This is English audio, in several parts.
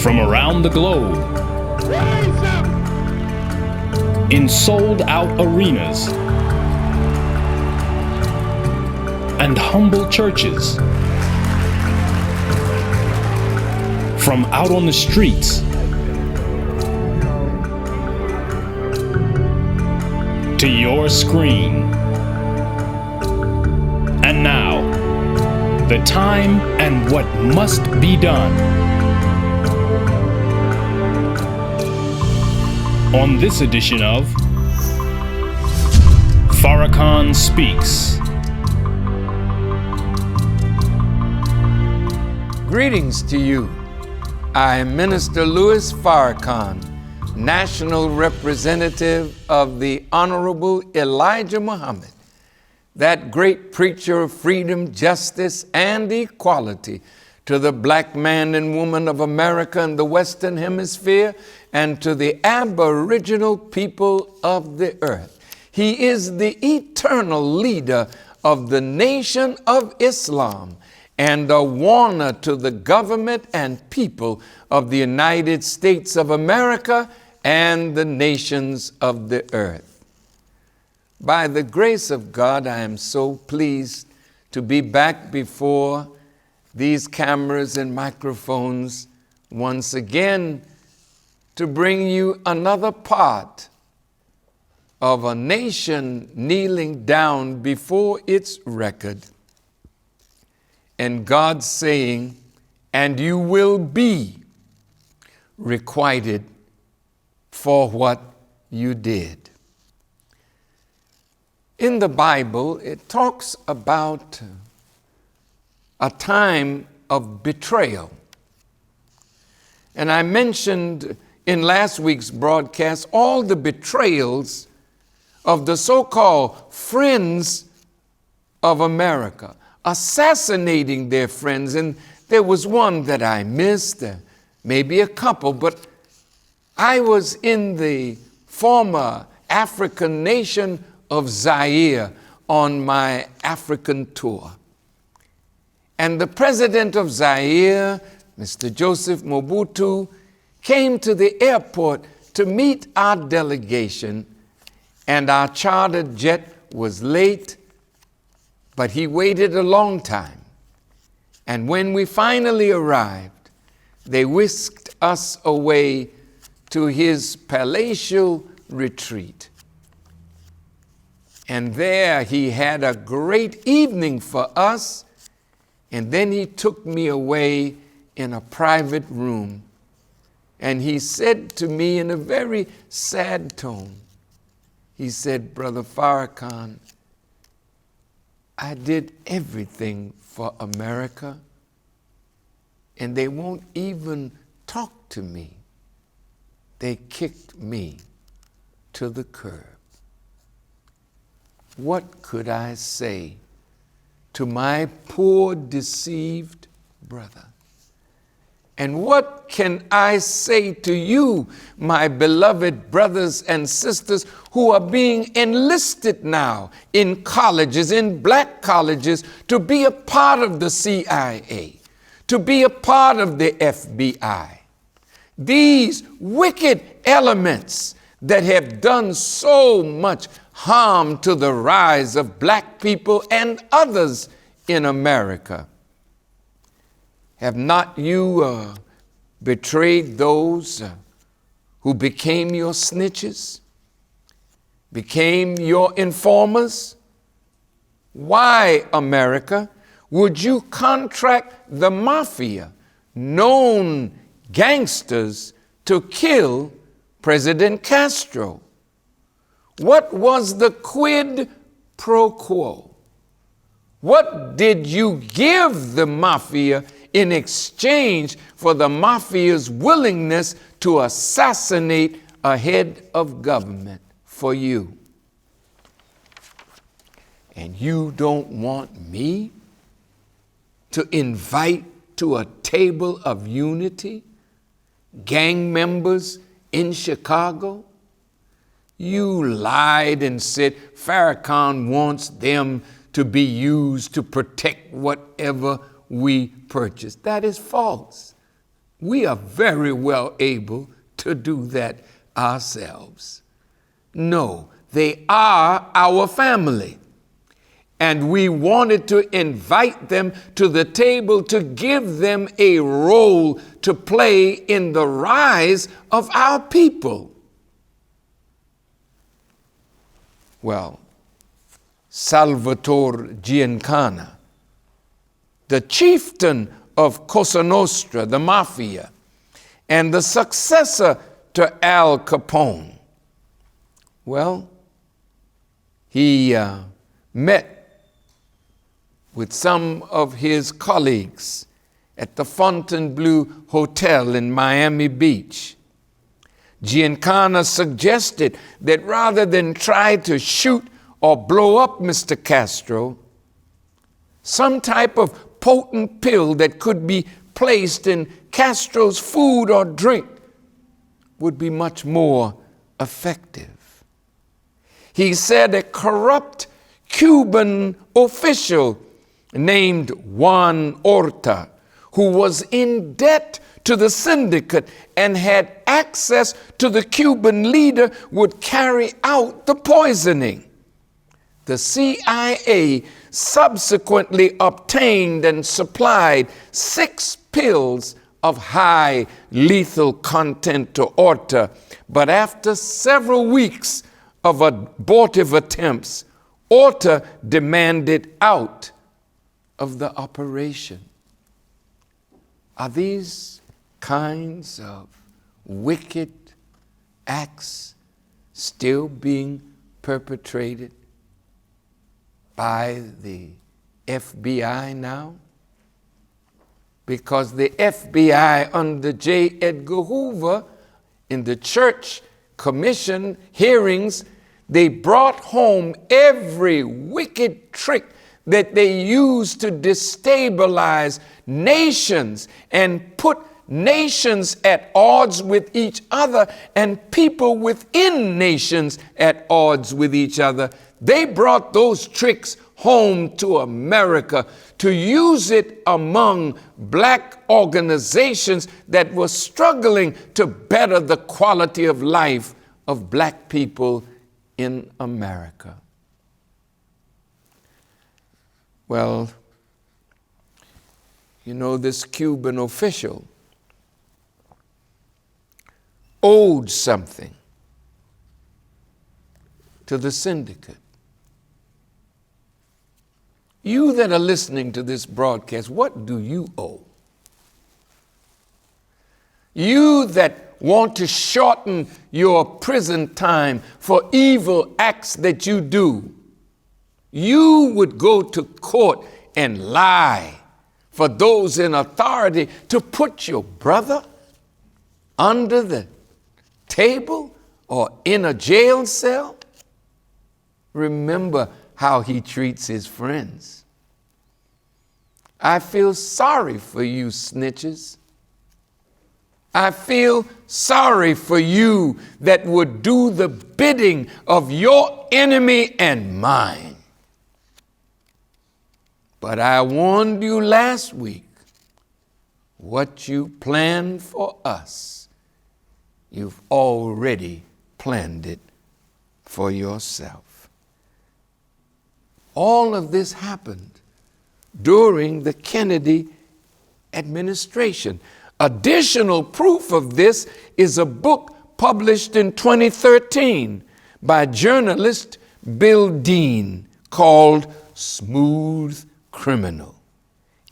from around the globe in sold-out arenas and humble churches, from out on the streets to your screen. And now, the time and what must be done. On this edition of Farrakhan Speaks. Greetings to you. I am Minister Louis Farrakhan, National Representative of the Honorable Elijah Muhammad, that great preacher of freedom, justice, and equality to the black man and woman of America and the Western Hemisphere, and to the aboriginal people of the earth. He is the eternal leader of the Nation of Islam and a warner to the government and people of the United States of America and the nations of the earth. By the grace of God, I am so pleased to be back before these cameras and microphones once again to bring you another part of a nation kneeling down before its record, and God saying, "And you will be requited for what you did." In the Bible, it talks about a time of betrayal. And I mentioned in last week's broadcast all the betrayals of the so-called friends of America, assassinating their friends. And there was one that I missed, maybe a couple, but I was in the former African nation of Zaire on my African tour. And the president of Zaire, Mr. Joseph Mobutu, came to the airport to meet our delegation, and our chartered jet was late, but he waited a long time. And when we finally arrived, they whisked us away to his palatial retreat. And there he had a great evening for us, and then he took me away in a private room. And he said to me in a very sad tone, he said, "Brother Farrakhan, I did everything for America, and they won't even talk to me. They kicked me to the curb." What could I say to my poor, deceived brother? And what can I say to you, my beloved brothers and sisters who are being enlisted now in colleges, in black colleges, to be a part of the CIA, to be a part of the FBI? These wicked elements that have done so much harm to the rise of black people and others in America. Have not you betrayed those who became your snitches, became your informers? Why, America, would you contract the mafia, known gangsters, to kill President Castro? What was the quid pro quo? What did you give the mafia in exchange for the mafia's willingness to assassinate a head of government for you? And you don't want me to invite to a table of unity gang members in Chicago? You lied and said Farrakhan wants them to be used to protect whatever we purchase. That is false. We are very well able to do that ourselves. No, they are our family. And we wanted to invite them to the table to give them a role to play in the rise of our people. Well, Salvatore Giancana, the chieftain of Cosa Nostra, the mafia, and the successor to Al Capone, well, he met with some of his colleagues at the Fontainebleau Hotel in Miami Beach. Giancana suggested that rather than try to shoot or blow up Mr. Castro, some type of potent pill that could be placed in Castro's food or drink would be much more effective. He said a corrupt Cuban official named Juan Orta, who was in debt to the syndicate and had access to the Cuban leader, would carry out the poisoning. The CIA subsequently obtained and supplied 6 pills of high lethal content to Orta, but after several weeks of abortive attempts, Orta demanded out of the operation. Are these kinds of wicked acts still being perpetrated by the FBI now? Because the FBI under J. Edgar Hoover in the Church Commission hearings, they brought home every wicked trick that they used to destabilize nations and put nations at odds with each other and people within nations at odds with each other. They brought those tricks home to America to use it among black organizations that were struggling to better the quality of life of black people in America. Well, you know, this Cuban official owed something to the syndicate. You that are listening to this broadcast, what do you owe? You that want to shorten your prison time for evil acts that you do, you would go to court and lie for those in authority to put your brother under the table or in a jail cell? Remember how he treats his friends. I feel sorry for you, snitches. I feel sorry for you that would do the bidding of your enemy and mine. But I warned you last week, what you planned for us, you've already planned it for yourself. All of this happened during the Kennedy administration. Additional proof of this is a book published in 2013 by journalist Bill Dean called Smooth Criminal.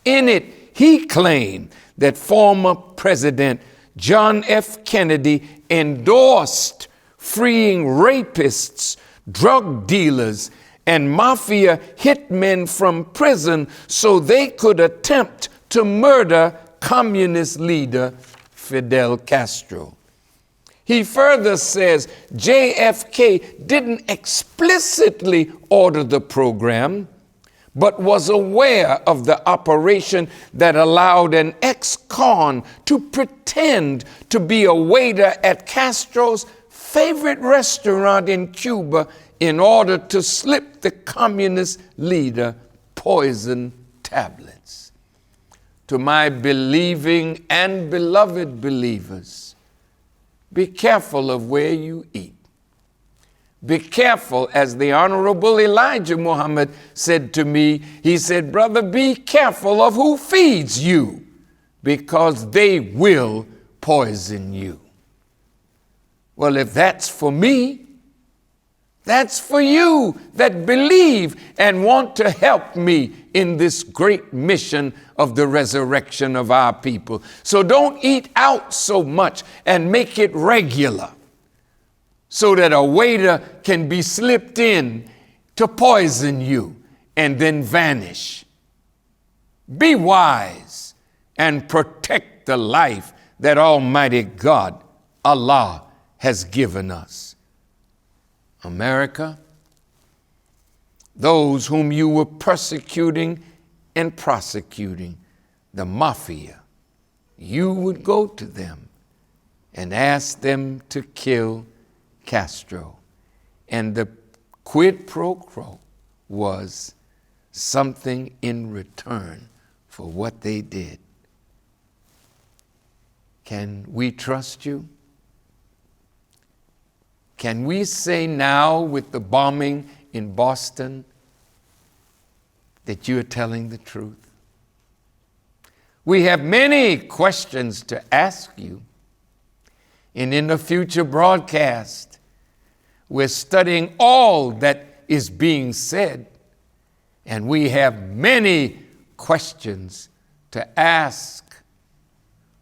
In it, he claimed that former President John F. Kennedy endorsed freeing rapists, drug dealers, and mafia hitmen from prison so they could attempt to murder communist leader Fidel Castro. He further says JFK didn't explicitly order the program, but was aware of the operation that allowed an ex-con to pretend to be a waiter at Castro's favorite restaurant in Cuba in order to slip the communist leader poison tablets. to my believing and beloved believers, be careful of where you eat. Be careful, as the Honorable Elijah Muhammad said to me. He said, brother, be careful of who feeds you, because they will poison you. Well, if that's for me, that's for you that believe and want to help me in this great mission of the resurrection of our people. So don't eat out so much, and make it regular, so that a waiter can be slipped in to poison you and then vanish. Be wise and protect the life that Almighty God, Allah, has given us. America, those whom you were persecuting and prosecuting, the mafia, you would go to them and ask them to kill Castro. And the quid pro quo was something in return for what they did. Can we trust you? Can we say now, with the bombing in Boston, that you are telling the truth? We have many questions to ask you. And in the future broadcast, we're studying all that is being said, and we have many questions to ask.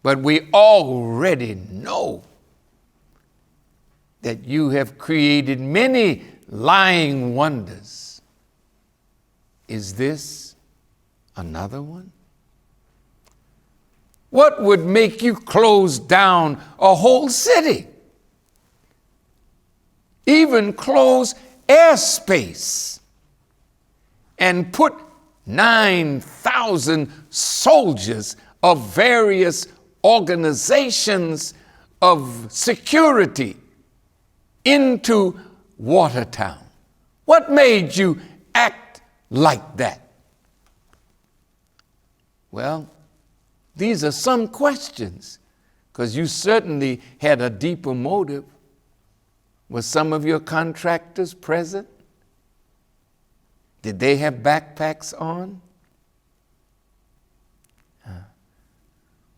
But we already know that you have created many lying wonders. Is this another one? What would make you close down a whole city? Even close airspace and put 9,000 soldiers of various organizations of security into Watertown? What made you act like that? Well, these are some questions, because you certainly had a deeper motive. Were some of your contractors present? Did they have backpacks on?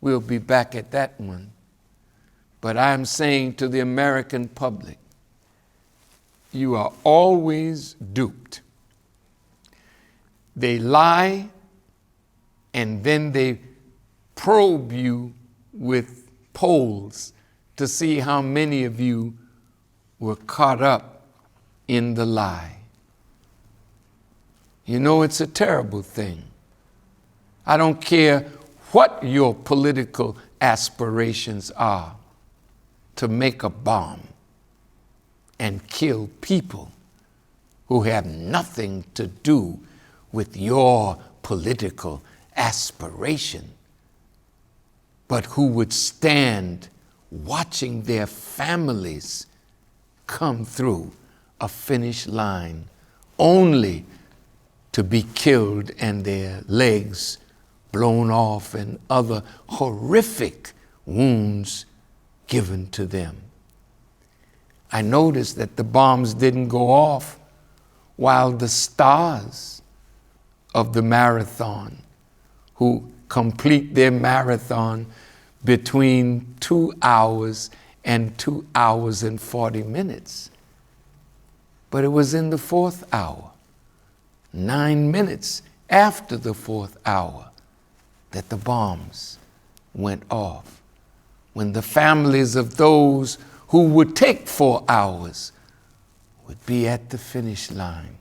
We'll be back at that one. But I'm saying to the American public, you are always duped. They lie, and then they probe you with polls to see how many of you were caught up in the lie. You know, it's a terrible thing. I don't care what your political aspirations are, to make a bomb and kill people who have nothing to do with your political aspiration, but who would stand watching their families come through a finish line only to be killed and their legs blown off and other horrific wounds given to them. I noticed that the bombs didn't go off while the stars of the marathon, who complete their marathon between 2 hours and 2 hours and 40 minutes. But it was in the 4th hour, 9 minutes after the 4th hour, that the bombs went off, when the families of those who would take 4 hours would be at the finish line,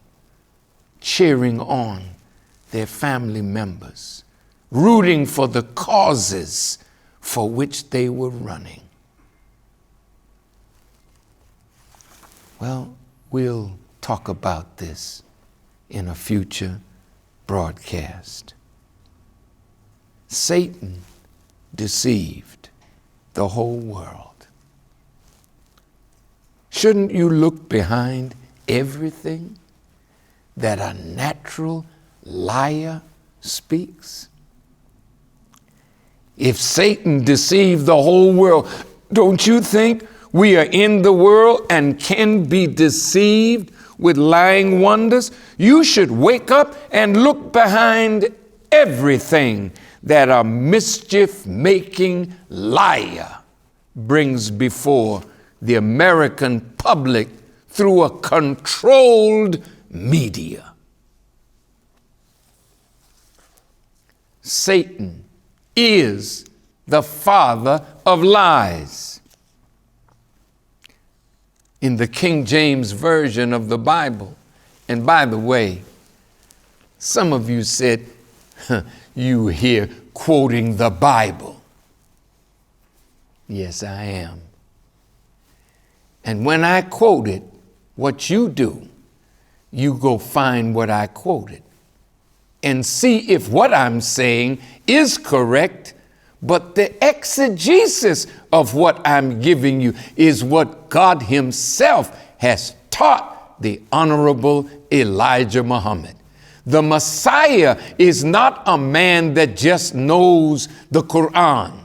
cheering on their family members, rooting for the causes for which they were running. Well, we'll talk about this in a future broadcast. Satan deceived the whole world. Shouldn't you look behind everything that a natural liar speaks? If Satan deceived the whole world, don't you think we are in the world and can be deceived with lying wonders? You should wake up and look behind everything that a mischief-making liar brings before the American public through a controlled media. Satan is the father of lies. In the King James Version of the Bible, and by the way, some of you said, you here quoting the Bible. Yes, I am. And when I quote it, what you do, you go find what I quoted and see if what I'm saying is correct, but the exegesis of what I'm giving you is what God Himself has taught the Honorable Elijah Muhammad. The Messiah is not a man that just knows the Quran.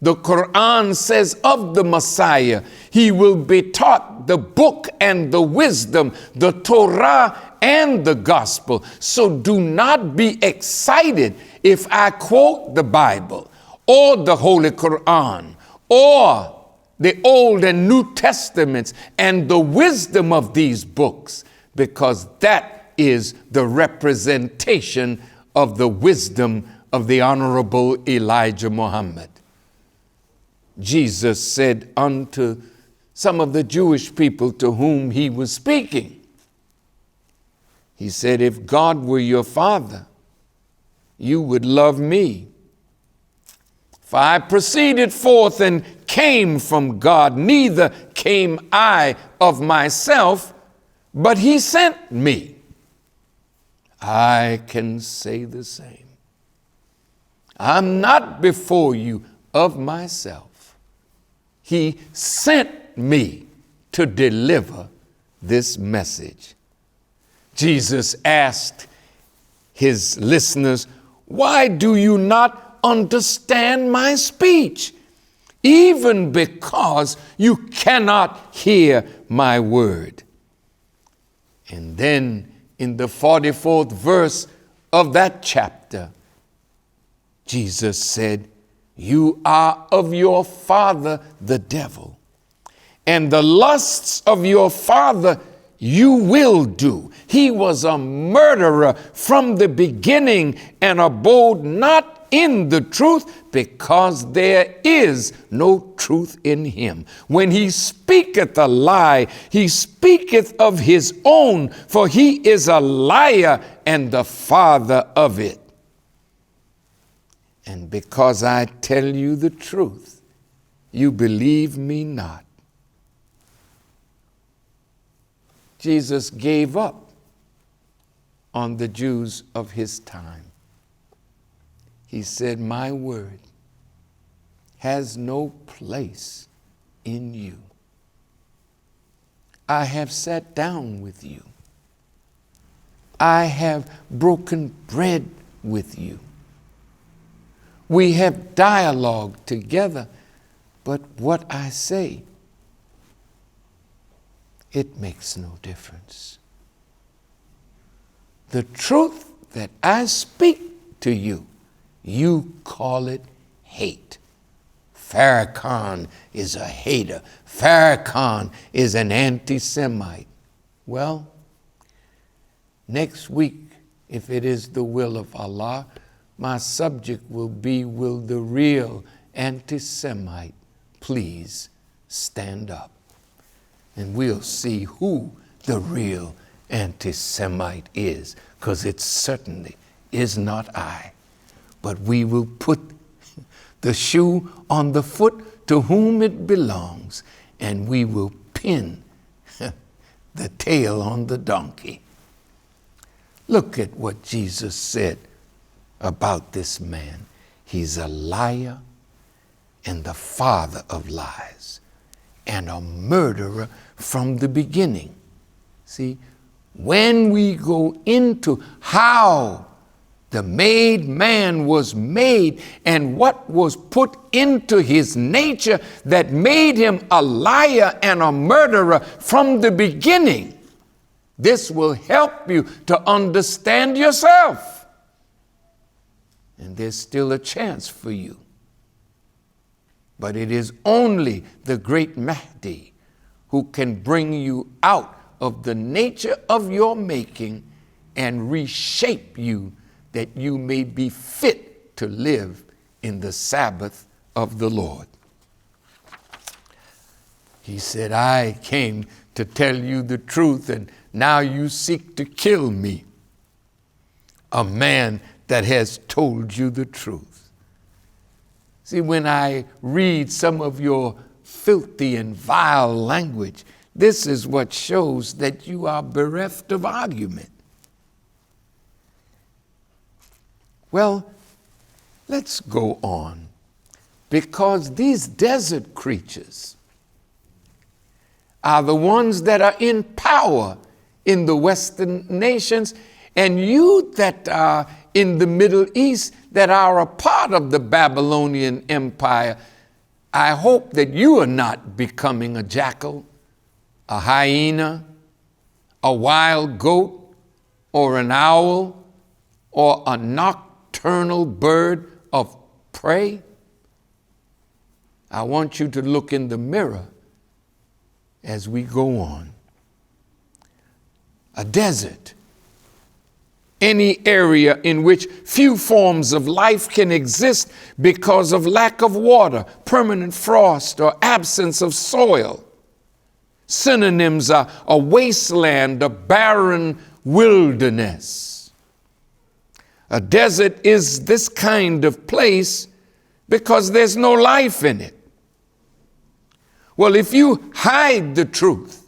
The Quran says of the Messiah, he will be taught the book and the wisdom, the Torah and the gospel. So do not be excited if I quote the Bible or the Holy Quran or the Old and New Testaments and the wisdom of these books, because that is the representation of the wisdom of the Honorable Elijah Muhammad. Jesus said unto some of the Jewish people to whom he was speaking, he said, if God were your father, you would love me. For I proceeded forth and came from God, neither came I of myself, but he sent me. I can say the same. I'm not before you of myself. He sent me to deliver this message. Jesus asked his listeners, why do you not understand my speech? Even because you cannot hear my word. And then in the 44th verse of that chapter, Jesus said, you are of your father, the devil, and the lusts of your father you will do. He was a murderer from the beginning and abode not in the truth, because there is no truth in him. When he speaketh a lie, he speaketh of his own, for he is a liar and the father of it. And because I tell you the truth, you believe me not. Jesus gave up on the Jews of his time. He said, my word has no place in you. I have sat down with you. I have broken bread with you. We have dialogue together, but what I say, it makes no difference. The truth that I speak to you, you call it hate. Farrakhan is a hater. Farrakhan is an anti-Semite. Well, next week, if it is the will of Allah, my subject will be, will the real anti-Semite please stand up? And we'll see who the real anti-Semite is, because it certainly is not I. But we will put the shoe on the foot to whom it belongs, and we will pin the tail on the donkey. Look at what Jesus said about this man. He's a liar and the father of lies and a murderer from the beginning. See, when we go into how The made man was made, and what was put into his nature that made him a liar and a murderer from the beginning. This will help you to understand yourself. And there's still a chance for you. But it is only the great Mahdi who can bring you out of the nature of your making and reshape you that you may be fit to live in the Sabbath of the Lord. He said, I came to tell you the truth, and now you seek to kill me, a man that has told you the truth. See, when I read some of your filthy and vile language, this is what shows that you are bereft of argument. Well, let's go on, because these desert creatures are the ones that are in power in the Western nations, and you that are in the Middle East that are a part of the Babylonian Empire, I hope that you are not becoming a jackal, a hyena, a wild goat, or an owl, or a nocturnal bird of prey. I want you to look in the mirror as we go on. A desert, any area in which few forms of life can exist because of lack of water, permanent frost, or absence of soil. Synonyms are a wasteland, a barren wilderness. A desert is this kind of place because there's no life in it. Well, if you hide the truth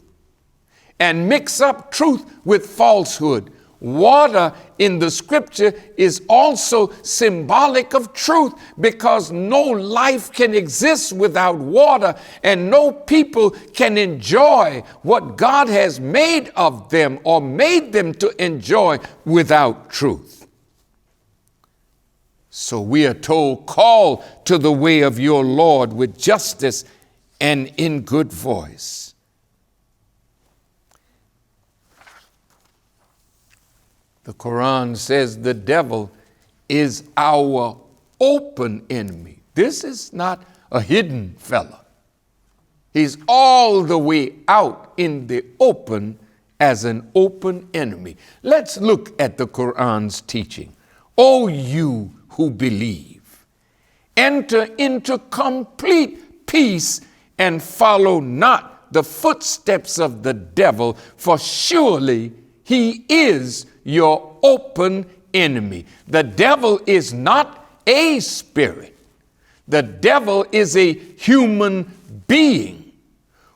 and mix up truth with falsehood, water in the scripture is also symbolic of truth, because no life can exist without water, and no people can enjoy what God has made of them or made them to enjoy without truth. So we are told, call to the way of your Lord with justice and in good voice. The Quran says the devil is our open enemy. This is not a hidden fella. He's all the way out in the open as an open enemy. Let's look at the Quran's teaching. O you who believe, enter into complete peace and follow not the footsteps of the devil, for surely he is your open enemy. The devil is not a spirit. The devil is a human being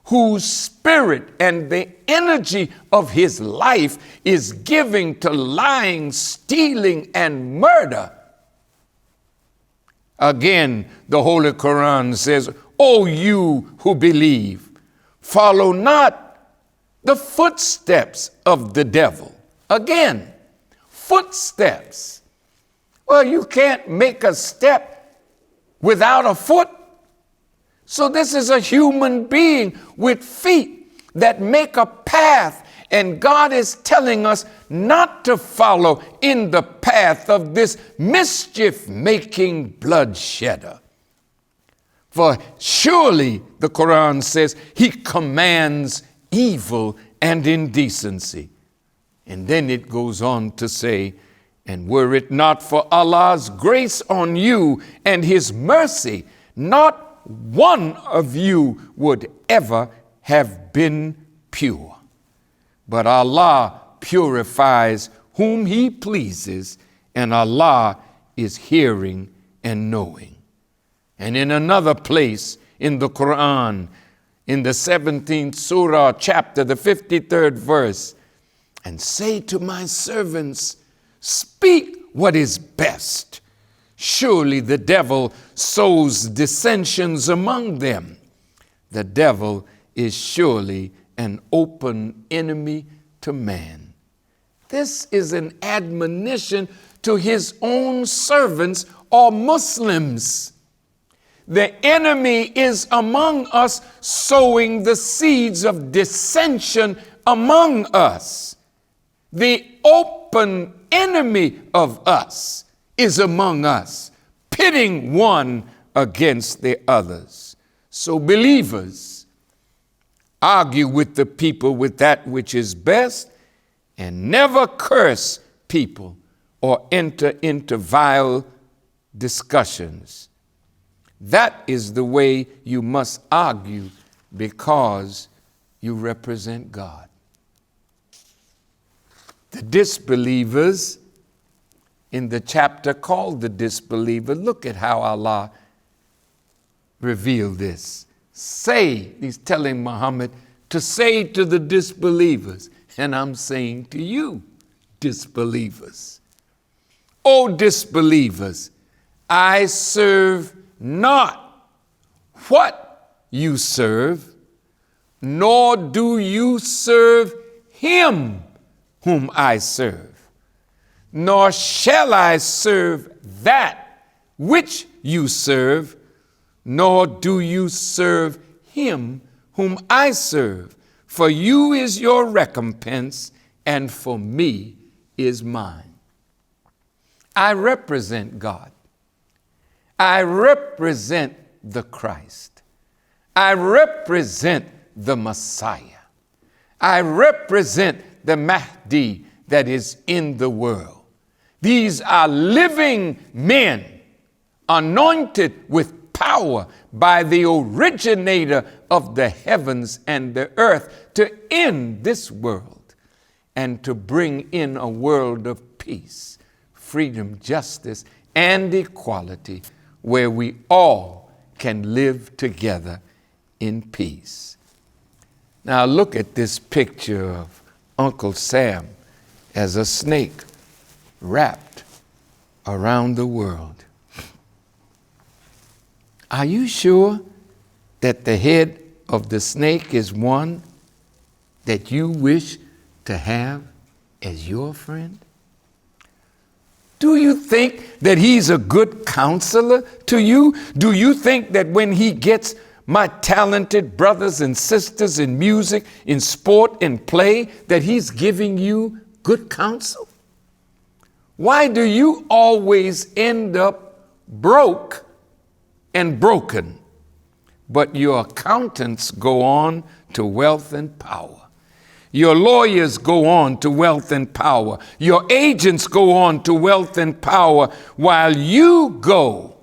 whose spirit and the energy of his life is giving to lying, stealing, and murder. Again, the Holy Quran says, O you who believe, follow not the footsteps of the devil. Again, footsteps. Well, you can't make a step without a foot. So this is a human being with feet that make a path, and God is telling us not to follow in the path of this mischief-making bloodshedder. For surely, the Quran says, he commands evil and indecency. And then it goes on to say, and were it not for Allah's grace on you and his mercy, not one of you would ever have been pure. But Allah purifies whom he pleases, and Allah is hearing and knowing. And in another place in the Quran, in the 17th surah chapter, the 53rd verse, and say to my servants, speak what is best. Surely the devil sows dissensions among them. The devil is surely an open enemy to man. This is an admonition to his own servants or Muslims. The enemy is among us, sowing the seeds of dissension among us. The open enemy of us is among us, pitting one against the others. So believers, argue with the people with that which is best, and never curse people or enter into vile discussions. That is the way you must argue, because you represent God. The disbelievers, in the chapter called the disbeliever, look at how Allah revealed this. Say, he's telling Muhammad to say to the disbelievers, and I'm saying to you, disbelievers, O disbelievers, I serve not what you serve, nor do you serve him whom I serve, nor shall I serve that which you serve, nor do you serve him whom I serve. For you is your recompense, and for me is mine. I represent God. I represent the Christ. I represent the Messiah. I represent the Mahdi that is in the world. These are living men, anointed with power by the originator of the heavens and the earth, to end this world and to bring in a world of peace, freedom, justice, and equality, where we all can live together in peace. Now look at this picture of Uncle Sam as a snake wrapped around the world. Are you sure that the head of the snake is one that you wish to have as your friend? Do you think that he's a good counselor to you? Do you think that when he gets my talented brothers and sisters in music, in sport, in play, that he's giving you good counsel? Why do you always end up broke and broken, but your accountants go on to wealth and power? Your lawyers go on to wealth and power. Your agents go on to wealth and power, while you go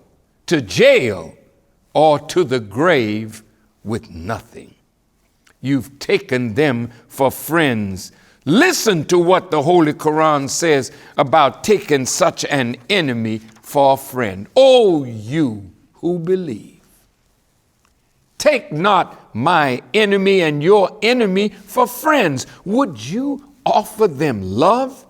to jail or to the grave with nothing. You've taken them for friends. Listen to what the Holy Quran says about taking such an enemy for a friend. O you who believe, take not my enemy and your enemy for friends. Would you offer them love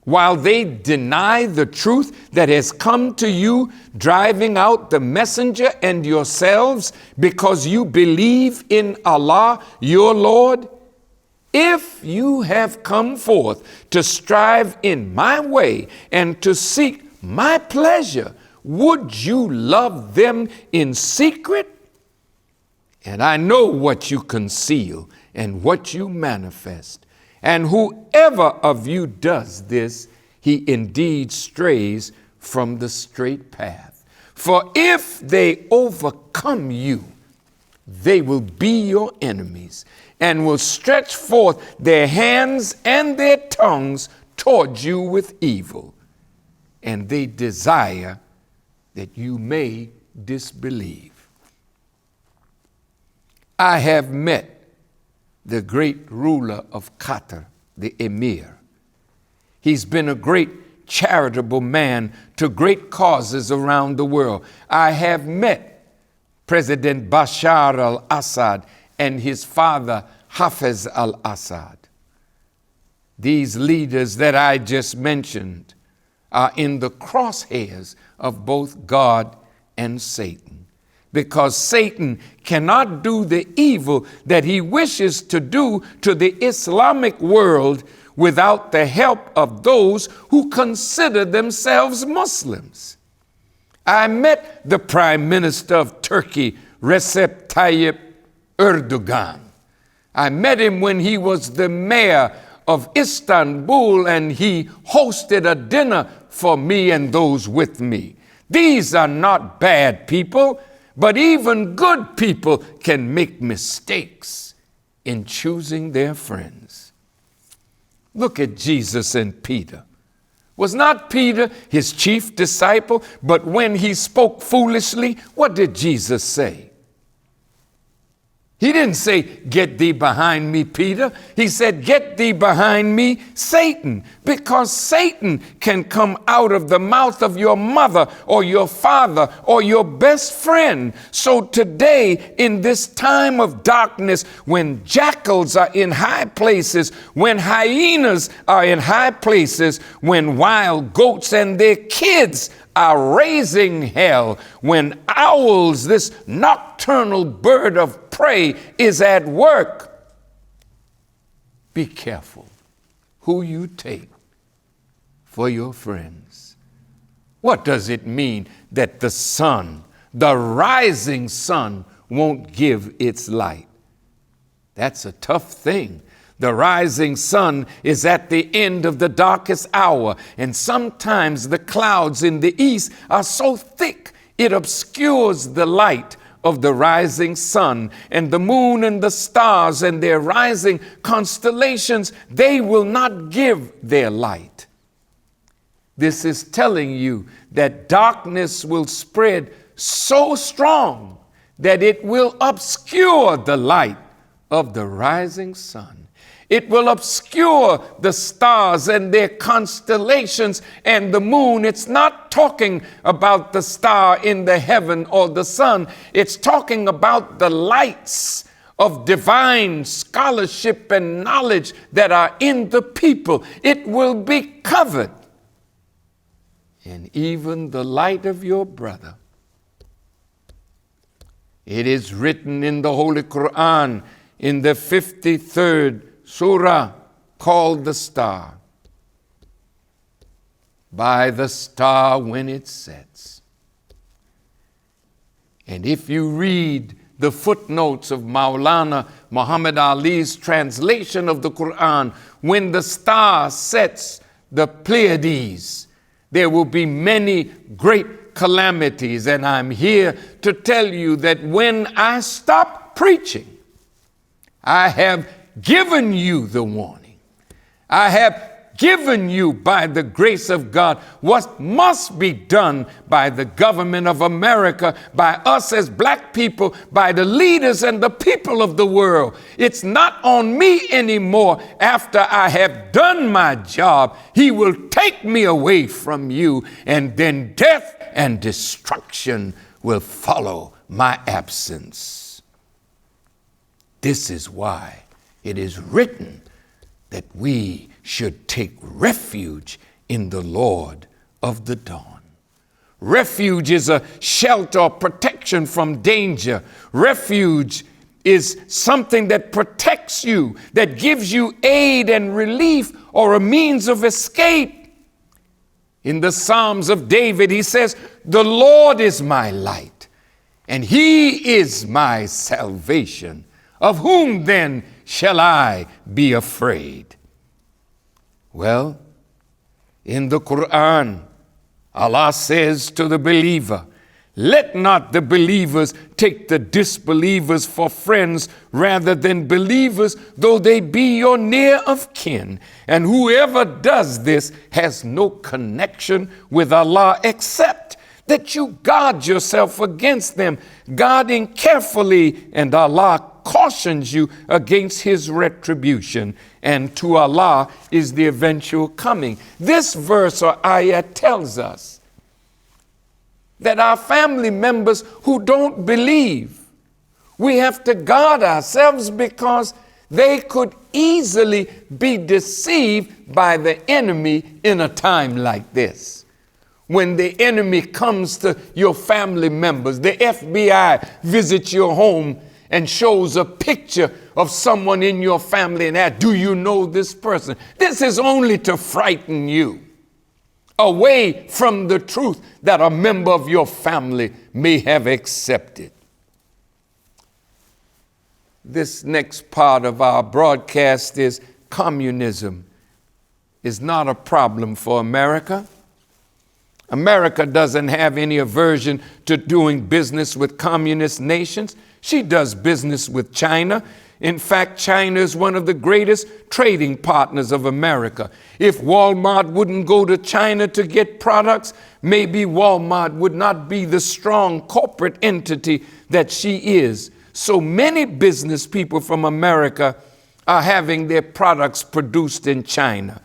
while they deny the truth that has come to you, driving out the messenger and yourselves, because you believe in Allah, your Lord? If you have come forth to strive in my way and to seek my pleasure, would you love them in secret? And I know what you conceal and what you manifest. And whoever of you does this, he indeed strays from the straight path. For if they overcome you, they will be your enemies, and will stretch forth their hands and their tongues towards you with evil. And they desire that you may disbelieve. I have met the great ruler of Qatar, the Emir. He's been a great charitable man to great causes around the world. I have met President Bashar al-Assad and his father Hafez al-Assad. These leaders that I just mentioned are in the crosshairs of both God and Satan, because Satan cannot do the evil that he wishes to do to the Islamic world without the help of those who consider themselves Muslims. I met the Prime Minister of Turkey, Recep Tayyip Erdogan. I met him when he was the mayor of Istanbul, and he hosted a dinner for me and those with me. These are not bad people, but even good people can make mistakes in choosing their friends. Look at Jesus and Peter. Was not Peter his chief disciple? But when he spoke foolishly, what did Jesus say? He didn't say, "Get thee behind me, Peter." He said, "Get thee behind me, Satan," because Satan can come out of the mouth of your mother or your father or your best friend. So today, in this time of darkness, when jackals are in high places, when hyenas are in high places, when wild goats and their kids are raising hell, when owls, this nocturnal bird of prey, is at work, be careful who you take for your friends. What does it mean that the sun, the rising sun, won't give its light? That's a tough thing. The rising sun is at the end of the darkest hour, and sometimes the clouds in the east are so thick it obscures the light of the rising sun, and the moon and the stars and their rising constellations, they will not give their light. This is telling you that darkness will spread so strong that it will obscure the light of the rising sun. It will obscure the stars and their constellations and the moon. It's not talking about the star in the heaven or the sun. It's talking about the lights of divine scholarship and knowledge that are in the people. It will be covered. And even the light of your brother. It is written in the Holy Quran in the 53rd Surah called the star. By the star when it sets. And if you read the footnotes of Maulana Muhammad Ali's translation of the Quran, when the star sets the Pleiades, there will be many great calamities. And I'm here to tell you that when I stop preaching, I have given you the warning. I have given you, by the grace of God, what must be done by the government of America, by us as black people, by the leaders and the people of the world. It's not on me anymore. After I have done my job, he will take me away from you, and then death and destruction will follow my absence. This is why it is written that we should take refuge in the Lord of the dawn. Refuge is a shelter or protection from danger. Refuge is something that protects you, that gives you aid and relief or a means of escape. In the Psalms of David, he says, "The Lord is my light, and he is my salvation. Of whom then shall I be afraid?" Well, in the Quran, Allah says to the believer, "Let not the believers take the disbelievers for friends rather than believers, though they be your near of kin. And whoever does this has no connection with Allah except that you guard yourself against them, guarding carefully, and Allah cautions you against his retribution, and to Allah is the eventual coming." This verse or ayah tells us that our family members who don't believe, we have to guard ourselves because they could easily be deceived by the enemy in a time like this. When the enemy comes to your family members, the FBI visits your home, and shows a picture of someone in your family and asks, do you know this person? This is only to frighten you away from the truth that a member of your family may have accepted. This next part of our broadcast is communism is not a problem for America. America doesn't have any aversion to doing business with communist nations. She does business with China. In fact, China is one of the greatest trading partners of America. If Walmart wouldn't go to China to get products, maybe Walmart would not be the strong corporate entity that she is. So many business people from America are having their products produced in China.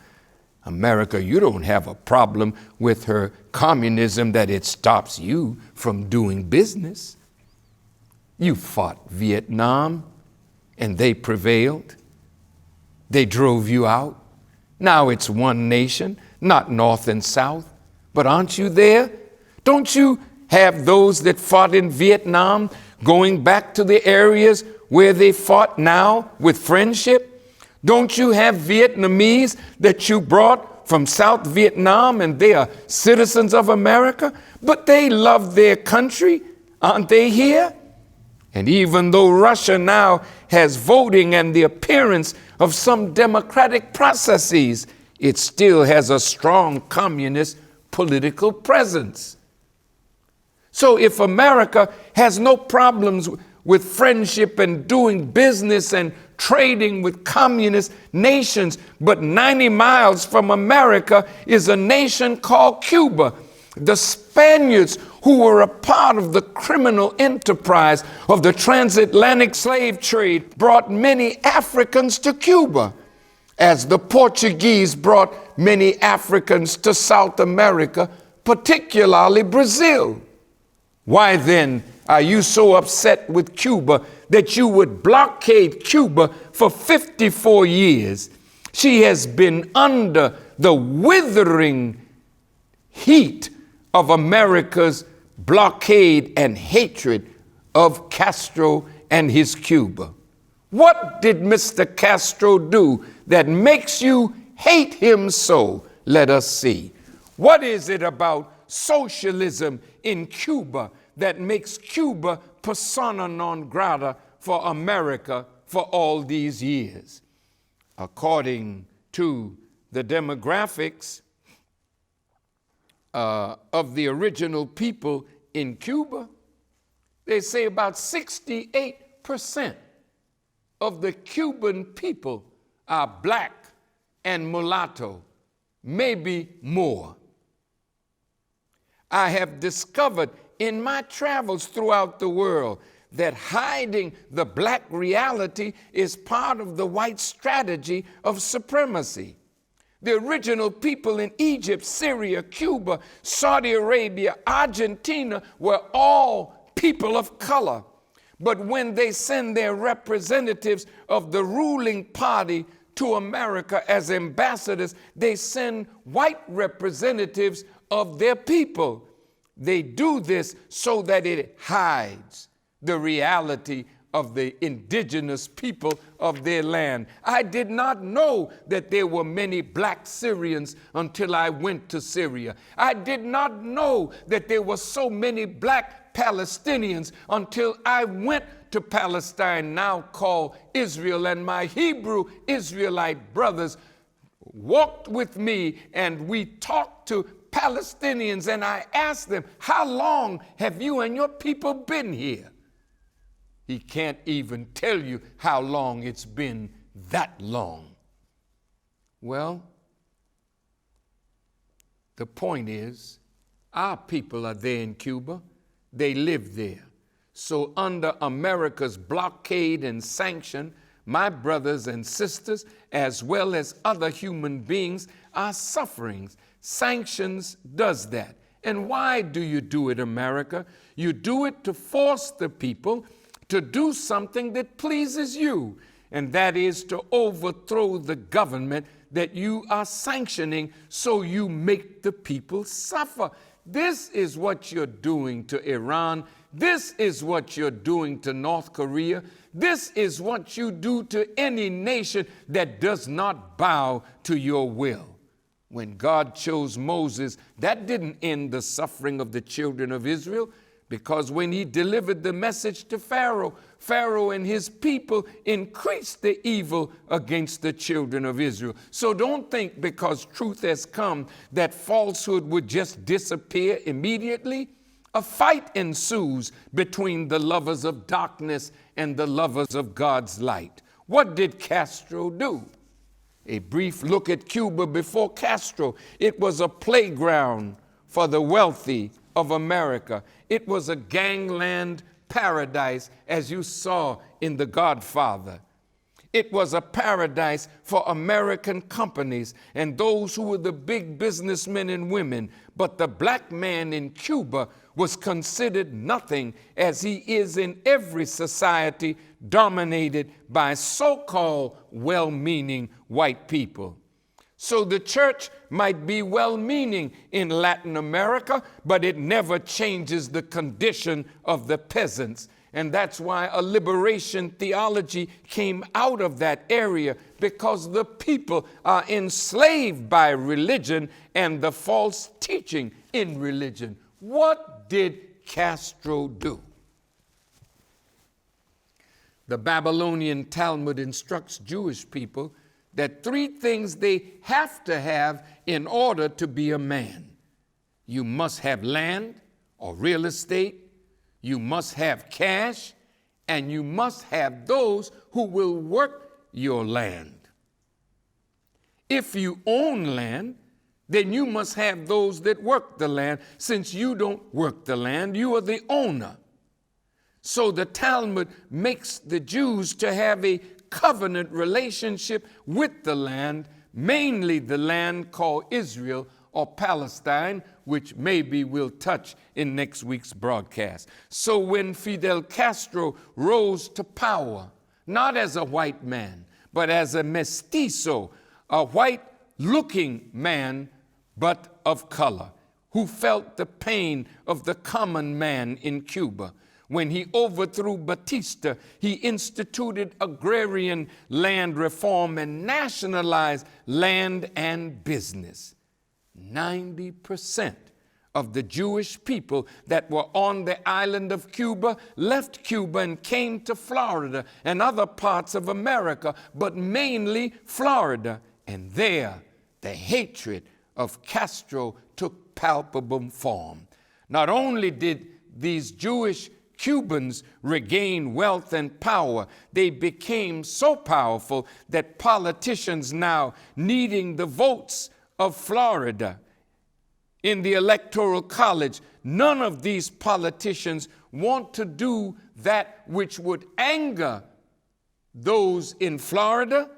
America, you don't have a problem with her communism that it stops you from doing business. You fought Vietnam and they prevailed. They drove you out. Now it's one nation, not North and South. But aren't you there? Don't you have those that fought in Vietnam going back to the areas where they fought now with friendship? Don't you have Vietnamese that you brought from South Vietnam and they are citizens of America? But they love their country, aren't they here? And even though Russia now has voting and the appearance of some democratic processes, it still has a strong communist political presence. So if America has no problems with friendship and doing business and trading with communist nations, but 90 miles from America is a nation called Cuba. The Spaniards, who were a part of the criminal enterprise of the transatlantic slave trade, brought many Africans to Cuba, as the Portuguese brought many Africans to South America, particularly Brazil. Why then are you so upset with Cuba that you would blockade Cuba for 54 years? She has been under the withering heat of America's blockade and hatred of Castro and his Cuba. What did Mr. Castro do that makes you hate him so? Let us see. What is it about socialism in Cuba that makes Cuba persona non grata for America for all these years? According to the demographics of the original people in Cuba, they say about 68% of the Cuban people are black and mulatto, maybe more. I have discovered in my travels throughout the world that hiding the black reality is part of the white strategy of supremacy. The original people in Egypt, Syria, Cuba, Saudi Arabia, Argentina were all people of color. But when they send their representatives of the ruling party to America as ambassadors, they send white representatives of their people. They do this so that it hides the reality of the indigenous people of their land. I did not know that there were many black Syrians until I went to Syria. I did not know that there were so many black Palestinians until I went to Palestine, now called Israel, and my Hebrew Israelite brothers walked with me and we talked to Palestinians, and I asked them, how long have you and your people been here? He can't even tell you how long it's been that long. Well, the point is, our people are there in Cuba. They live there. So under America's blockade and sanction, my brothers and sisters, as well as other human beings, are suffering. Sanctions does that. And why do you do it, America? You do it to force the people to do something that pleases you, and that is to overthrow the government that you are sanctioning, so you make the people suffer. This is what you're doing to Iran. This is what you're doing to North Korea. This is what you do to any nation that does not bow to your will. When God chose Moses, that didn't end the suffering of the children of Israel, because when he delivered the message to Pharaoh, Pharaoh and his people increased the evil against the children of Israel. So don't think because truth has come that falsehood would just disappear immediately. A fight ensues between the lovers of darkness and the lovers of God's light. What did Castro do? A brief look at Cuba before Castro. It was a playground for the wealthy of America. It was a gangland paradise, as you saw in The Godfather. It was a paradise for American companies and those who were the big businessmen and women. But the black man in Cuba was considered nothing, as he is in every society dominated by so-called well-meaning white people. So the church might be well-meaning in Latin America, but it never changes the condition of the peasants. And that's why a liberation theology came out of that area, because the people are enslaved by religion and the false teaching in religion. What did Castro do? The Babylonian Talmud instructs Jewish people that 3 things they have to have in order to be a man. You must have land or real estate, you must have cash, and you must have those who will work your land. If you own land, then you must have those that work the land. Since you don't work the land, you are the owner. So the Talmud makes the Jews to have a covenant relationship with the land, mainly the land called Israel or Palestine, which maybe we'll touch in next week's broadcast. So when Fidel Castro rose to power, not as a white man, but as a mestizo, a white-looking man, but of color, who felt the pain of the common man in Cuba. When he overthrew Batista, he instituted agrarian land reform and nationalized land and business. 90% of the Jewish people that were on the island of Cuba left Cuba and came to Florida and other parts of America, but mainly Florida. And there, the hatred of Castro took palpable form. Not only did these Jewish Cubans regain wealth and power, they became so powerful that politicians now, needing the votes of Florida in the Electoral College, none of these politicians want to do that which would anger those in Florida,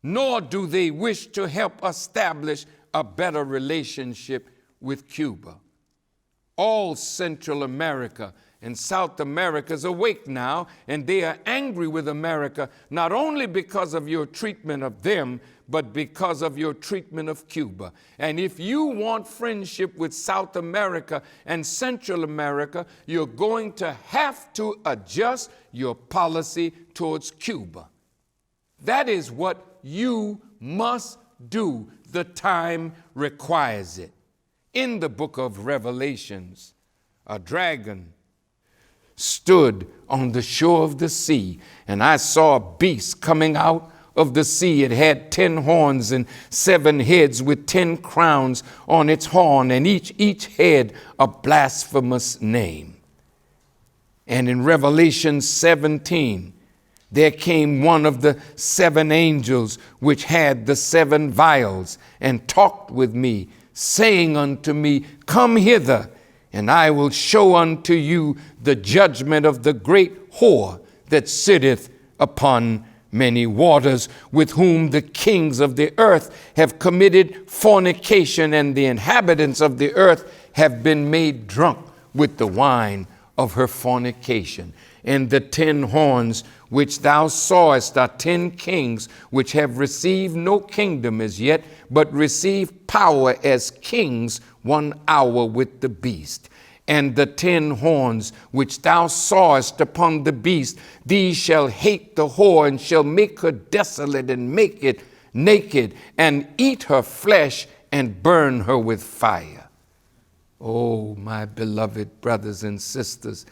nor do they wish to help establish a better relationship with Cuba. All Central America and South America is awake now, and they are angry with America, not only because of your treatment of them, but because of your treatment of Cuba. And if you want friendship with South America and Central America, you're going to have to adjust your policy towards Cuba. That is what you must do. The time requires it. In the book of Revelations, a dragon stood on the shore of the sea, and I saw a beast coming out of the sea. It had 10 horns and 7 heads with 10 crowns on its horn, and each head a blasphemous name. And in Revelation 17, there came one of the 7 angels which had the 7 vials, and talked with me, saying unto me, Come hither, and I will show unto you the judgment of the great whore that sitteth upon many waters, with whom the kings of the earth have committed fornication, and the inhabitants of the earth have been made drunk with the wine of her fornication. And the 10 horns which thou sawest are 10 kings, which have received no kingdom as yet, but receive power as kings 1 hour with the beast. And the 10 horns which thou sawest upon the beast, these shall hate the whore, and shall make her desolate, and make it naked, and eat her flesh, and burn her with fire. Oh, my beloved brothers and sisters,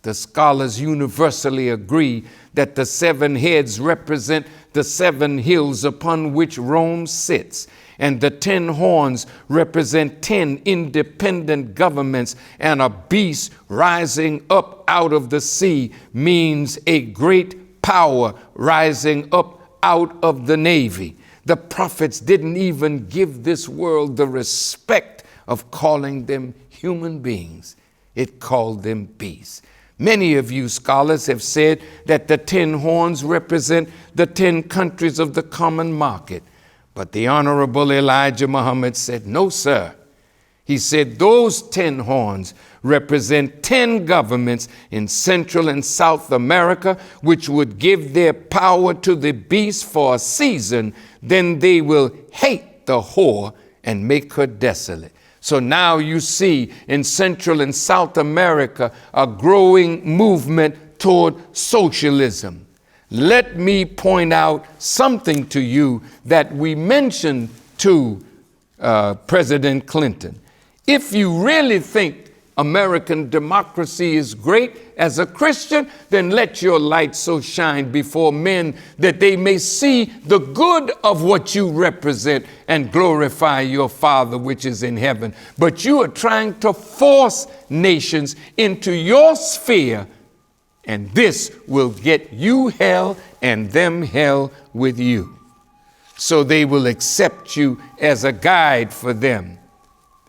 the scholars universally agree that the 7 heads represent the 7 hills upon which Rome sits, and the 10 horns represent 10 independent governments, and a beast rising up out of the sea means a great power rising up out of the navy. The prophets didn't even give this world the respect of calling them human beings. It called them beasts. Many of you scholars have said that the 10 horns represent the 10 countries of the common market. But the Honorable Elijah Muhammad said, no, sir. He said those 10 horns represent 10 governments in Central and South America, which would give their power to the beast for a season. Then they will hate the whore and make her desolate. So now you see in Central and South America a growing movement toward socialism. Let me point out something to you that we mentioned to President Clinton. If you really think American democracy is great as a Christian, then let your light so shine before men that they may see the good of what you represent and glorify your Father which is in heaven. But you are trying to force nations into your sphere, and this will get you hell and them hell with you. So they will accept you as a guide for them.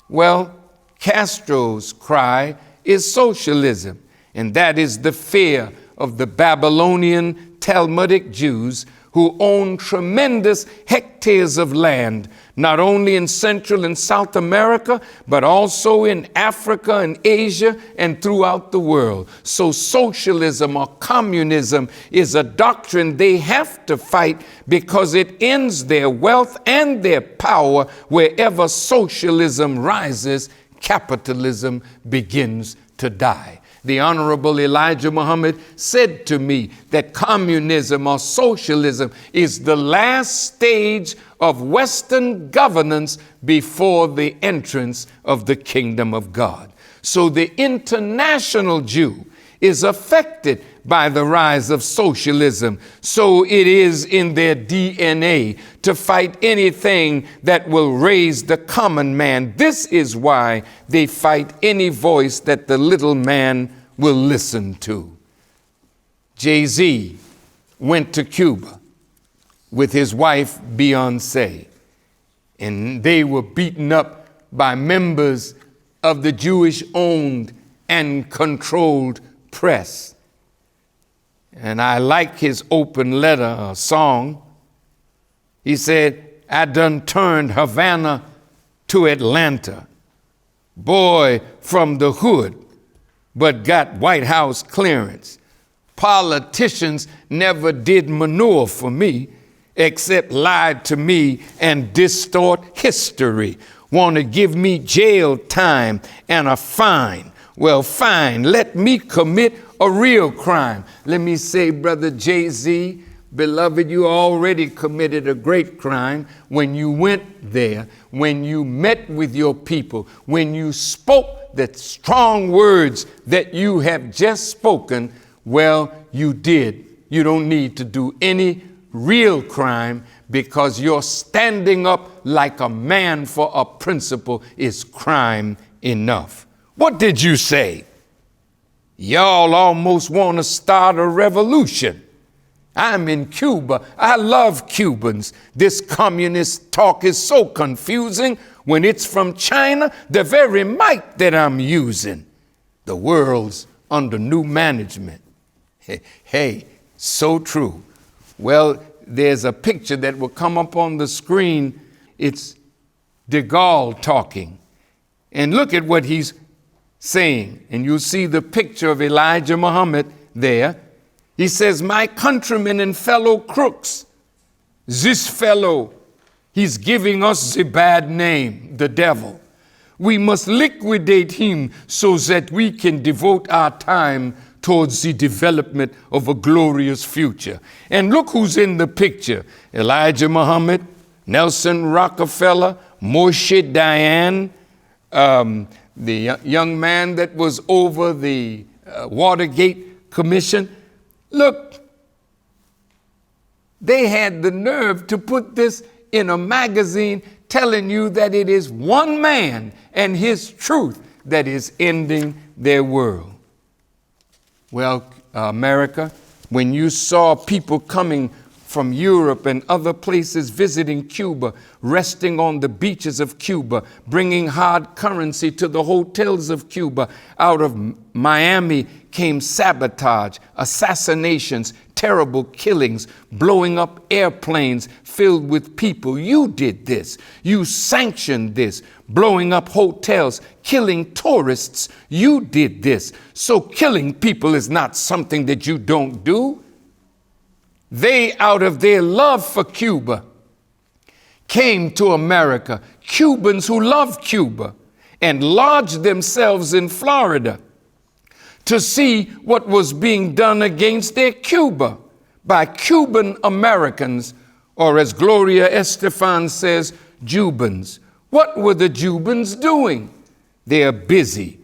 Well, Castro's cry is socialism, and that is the fear of the Babylonian Talmudic Jews who own tremendous hectares of land, not only in Central and South America, but also in Africa and Asia and throughout the world. So socialism or communism is a doctrine they have to fight because it ends their wealth and their power. Wherever socialism rises, capitalism begins to die. The Honorable Elijah Muhammad said to me that communism or socialism is the last stage of Western governance before the entrance of the kingdom of God. So the international Jew is affected by the rise of socialism. So it is in their DNA to fight anything that will raise the common man. This is why they fight any voice that the little man will listen to. Jay-Z went to Cuba with his wife Beyonce, and they were beaten up by members of the Jewish-owned and controlled press. And I like his open letter song. He said, I done turned Havana to Atlanta. Boy from the hood, but got White House clearance. Politicians never did manure for me, except lied to me and distort history. Want to give me jail time and a fine. Well, fine, let me commit a real crime. Let me say, Brother Jay-Z, beloved, you already committed a great crime when you went there, when you met with your people, when you spoke the strong words that you have just spoken. Well, you did. You don't need to do any real crime because your standing up like a man for a principle is crime enough. What did you say? Y'all almost want to start a revolution. I'm in Cuba. I love Cubans. This communist talk is so confusing when it's from China, the very mic that I'm using. The world's under new management. Hey, so true. Well, there's a picture that will come up on the screen. It's de Gaulle talking. And look at what he's saying. And you'll see the picture of Elijah Muhammad there. He says, my countrymen and fellow crooks, this fellow, he's giving us the bad name, the devil. We must liquidate him so that we can devote our time towards the development of a glorious future. And look who's in the picture. Elijah Muhammad, Nelson Rockefeller, Moshe Dayan, the young man that was over the Watergate Commission. Look, they had the nerve to put this in a magazine telling you that it is one man and his truth that is ending their world. Well, America, when you saw people coming from Europe and other places visiting Cuba, resting on the beaches of Cuba, bringing hard currency to the hotels of Cuba, out of Miami came sabotage, assassinations, terrible killings, blowing up airplanes filled with people. You did this. You sanctioned this. Blowing up hotels, killing tourists. You did this. So killing people is not something that you don't do. They, out of their love for Cuba, came to America. Cubans who love Cuba and lodged themselves in Florida to see what was being done against their Cuba by Cuban Americans, or as Gloria Estefan says, Jubans. What were the Jubans doing? They are busy.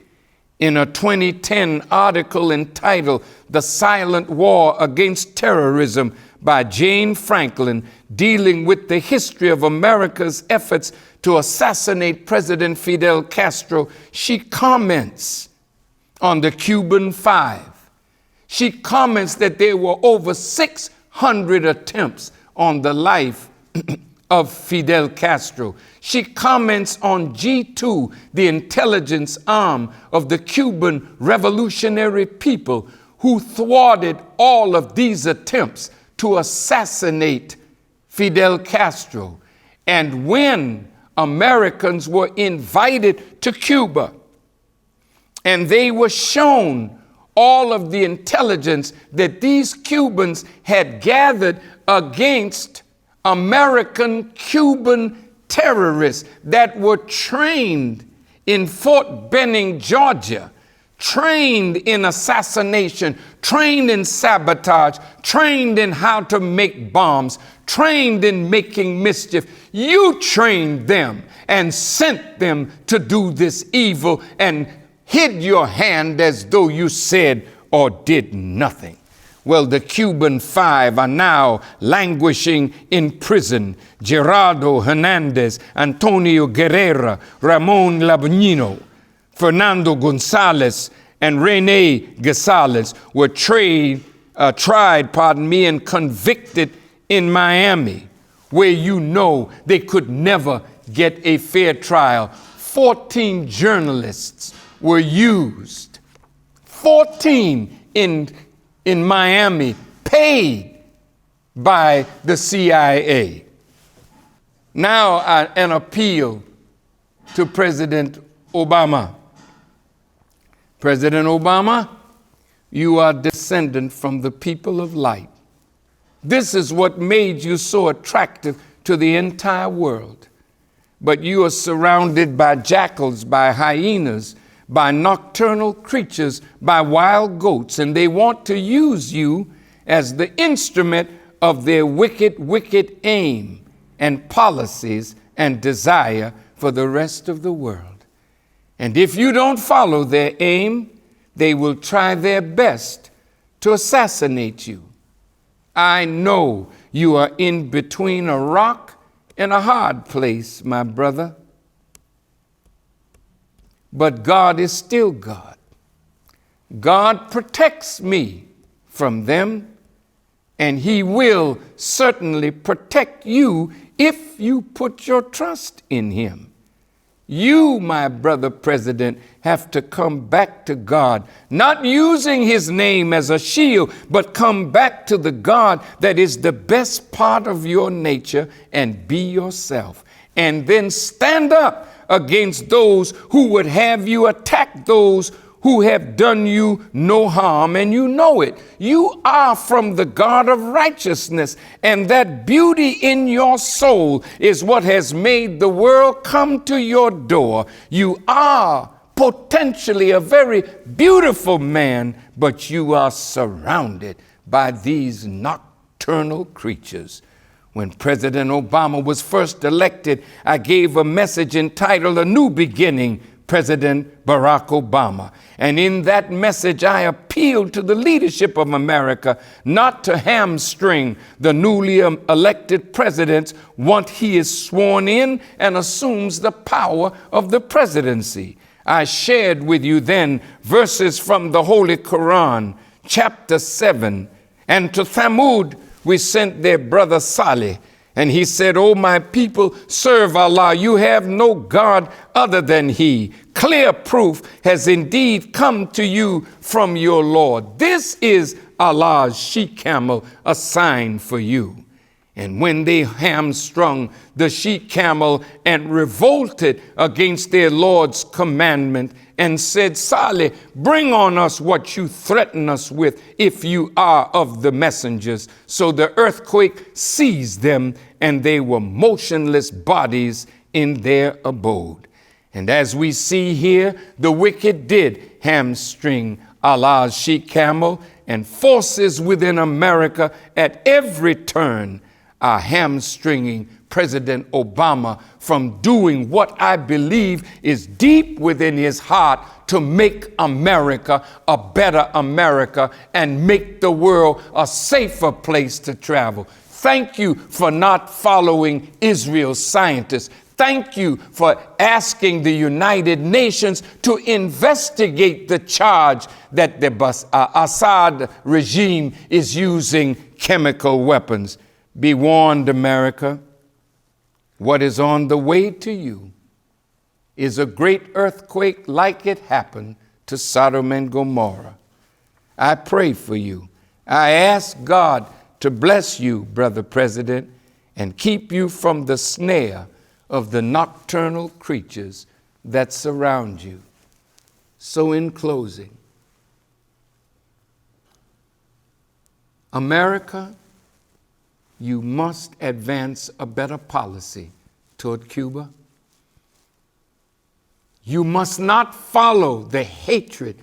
In a 2010 article entitled The Silent War Against Terrorism by Jane Franklin, dealing with the history of America's efforts to assassinate President Fidel Castro, she comments on the Cuban Five. She comments that there were over 600 attempts on the life of Fidel Castro. She comments on G2, the intelligence arm of the Cuban revolutionary people, who thwarted all of these attempts to assassinate Fidel Castro. And when Americans were invited to Cuba, and they were shown all of the intelligence that these Cubans had gathered against American Cuban terrorists that were trained in Fort Benning, Georgia, trained in assassination, trained in sabotage, trained in how to make bombs, trained in making mischief. You trained them and sent them to do this evil and hid your hand as though you said or did nothing. Well, the Cuban Five are now languishing in prison. Gerardo Hernandez, Antonio Guerrera, Ramon Labuñino, Fernando Gonzalez, and Rene Gonzalez were tried, and convicted in Miami, where you know they could never get a fair trial. 14 journalists were used. 14 in Miami, paid by the CIA. Now an appeal to President Obama. President Obama, you are descendant from the people of light. This is what made you so attractive to the entire world. But you are surrounded by jackals, by hyenas, by nocturnal creatures, by wild goats, and they want to use you as the instrument of their wicked, wicked aim and policies and desire for the rest of the world. And if you don't follow their aim, they will try their best to assassinate you. I know you are in between a rock and a hard place, my brother. But God is still God. God protects me from them, and He will certainly protect you if you put your trust in Him. You, my brother president, have to come back to God, not using His name as a shield, but come back to the God that is the best part of your nature and be yourself. And then stand up against those who would have you attack those who have done you no harm, and you know it. You are from the God of righteousness, and that beauty in your soul is what has made the world come to your door. You are potentially a very beautiful man, but you are surrounded by these nocturnal creatures. When President Obama was first elected, I gave a message entitled A New Beginning, President Barack Obama. And in that message, I appealed to the leadership of America not to hamstring the newly elected president once he is sworn in and assumes the power of the presidency. I shared with you then verses from the Holy Quran, chapter 7. And to Thamud, we sent their brother Saleh. And he said, "O my people, serve Allah. You have no God other than He. Clear proof has indeed come to you from your Lord. This is Allah's she-camel, a sign for you." And when they hamstrung the she-camel and revolted against their Lord's commandment and said, "Saleh, bring on us what you threaten us with if you are of the messengers." So the earthquake seized them, and they were motionless bodies in their abode. And as we see here, the wicked did hamstring Allah's she-camel, and forces within America at every turn are hamstringing President Obama from doing what I believe is deep within his heart to make America a better America and make the world a safer place to travel. Thank you for not following Israel's scientists. Thank you for asking the United Nations to investigate the charge that the Assad regime is using chemical weapons. Be warned, America. What is on the way to you is a great earthquake like it happened to Sodom and Gomorrah. I pray for you. I ask God to bless you, Brother President, and keep you from the snare of the nocturnal creatures that surround you. So in closing, America, you must advance a better policy toward Cuba. You must not follow the hatred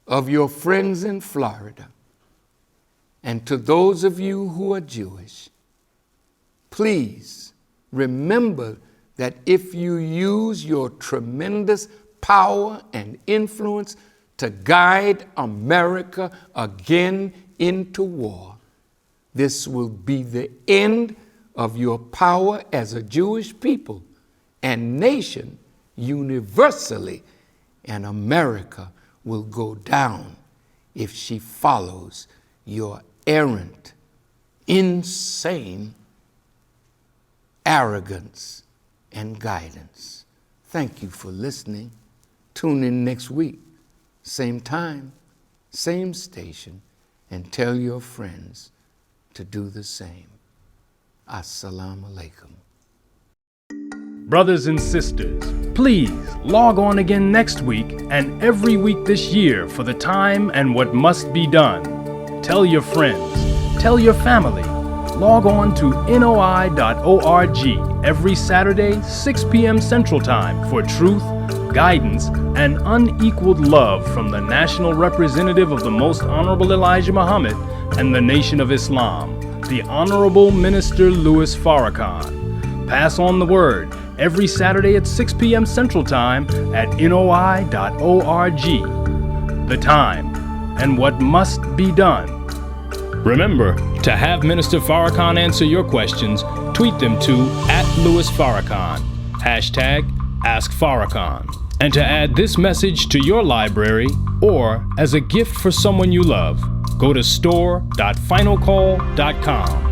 of your friends in Florida. And to those of you who are Jewish, please remember that if you use your tremendous power and influence to guide America again into war, this will be the end of your power as a Jewish people and nation universally, and America will go down if she follows your errant, insane arrogance and guidance. Thank you for listening. Tune in next week, same time, same station, and tell your friends to do the same. Assalamu alaikum. Brothers and sisters, please log on again next week and every week this year for the time and what must be done. Tell your friends, tell your family. Log on to NOI.org every Saturday, 6 p.m. Central Time for truth, guidance, and unequaled love from the national representative of the Most Honorable Elijah Muhammad and the Nation of Islam, the Honorable Minister Louis Farrakhan. Pass on the word every Saturday at 6 p.m. Central Time at NOI.org. The time and what must be done. Remember, to have Minister Farrakhan answer your questions, tweet them to @LouisFarrakhan, #AskFarrakhan. And to add this message to your library or as a gift for someone you love, go to store.finalcall.com.